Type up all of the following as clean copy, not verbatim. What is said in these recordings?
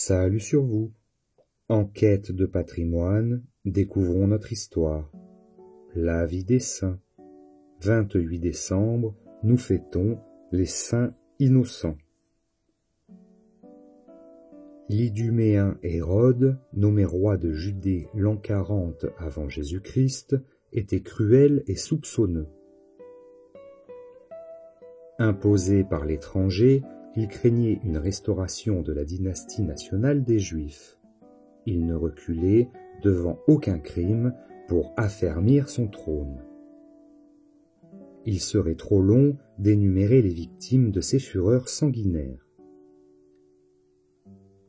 Salut sur vous. En quête de patrimoine, découvrons notre histoire. La vie des saints. 28 décembre, nous fêtons les saints innocents. L'Iduméen Hérode, nommé roi de Judée l'an 40 avant Jésus-Christ, était cruel et soupçonneux. Imposé par l'étranger, il craignait une restauration de la dynastie nationale des Juifs. Il ne reculait devant aucun crime pour affermir son trône. Il serait trop long d'énumérer les victimes de ses fureurs sanguinaires.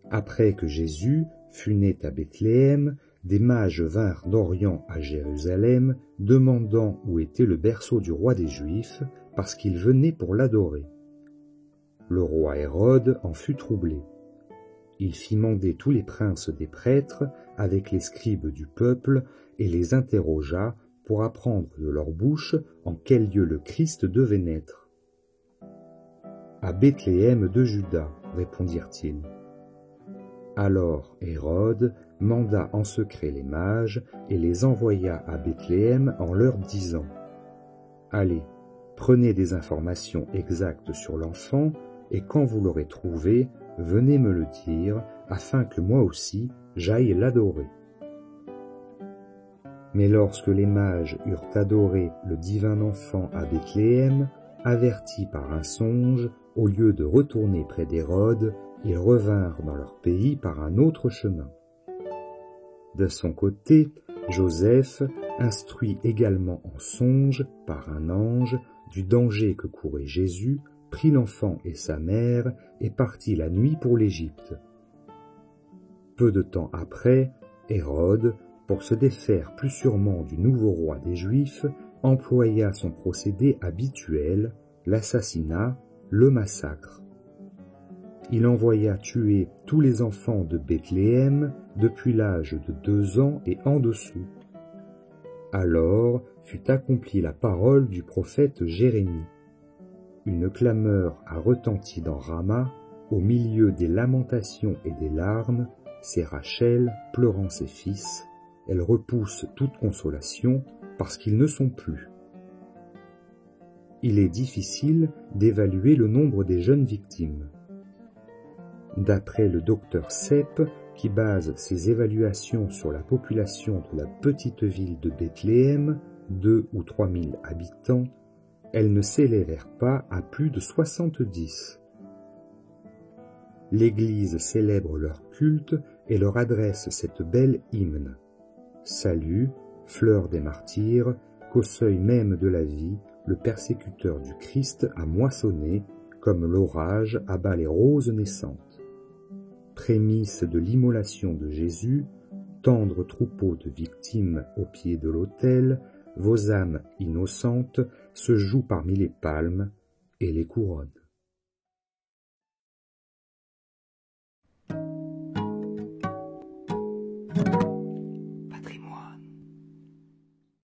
Après que Jésus fut né à Bethléem, des mages vinrent d'Orient à Jérusalem, demandant où était le berceau du roi des Juifs, parce qu'ils venaient pour l'adorer. Le roi Hérode en fut troublé. Il fit mander tous les princes des prêtres avec les scribes du peuple et les interrogea pour apprendre de leur bouche en quel lieu le Christ devait naître. « À Bethléem de Juda, répondirent-ils. Alors Hérode manda en secret les mages et les envoya à Bethléem en leur disant « Allez, prenez des informations exactes sur l'enfant, et quand vous l'aurez trouvé, venez me le dire, afin que moi aussi j'aille l'adorer. » Mais lorsque les mages eurent adoré le divin enfant à Bethléem, avertis par un songe, au lieu de retourner près d'Hérode, ils revinrent dans leur pays par un autre chemin. De son côté, Joseph, instruit également en songe par un ange du danger que courait Jésus, prit l'enfant et sa mère et partit la nuit pour l'Égypte. Peu de temps après, Hérode, pour se défaire plus sûrement du nouveau roi des Juifs, employa son procédé habituel, l'assassinat, le massacre. Il envoya tuer tous les enfants de Bethléem depuis l'âge de 2 ans et en dessous. Alors fut accomplie la parole du prophète Jérémie. Une clameur a retenti dans Rama, au milieu des lamentations et des larmes, c'est Rachel pleurant ses fils. Elle repousse toute consolation parce qu'ils ne sont plus. Il est difficile d'évaluer le nombre des jeunes victimes. D'après le docteur Sepp, qui base ses évaluations sur la population de la petite ville de Bethléem, 2 ou 3 000 habitants, elles ne s'élèvèrent pas à plus de 70. L'Église célèbre leur culte et leur adresse cette belle hymne. Salut, fleur des martyrs, qu'au seuil même de la vie, le persécuteur du Christ a moissonné, comme l'orage abat les roses naissantes. Prémisse de l'immolation de Jésus, tendre troupeau de victimes au pied de l'autel, vos âmes innocentes se jouent parmi les palmes et les couronnes.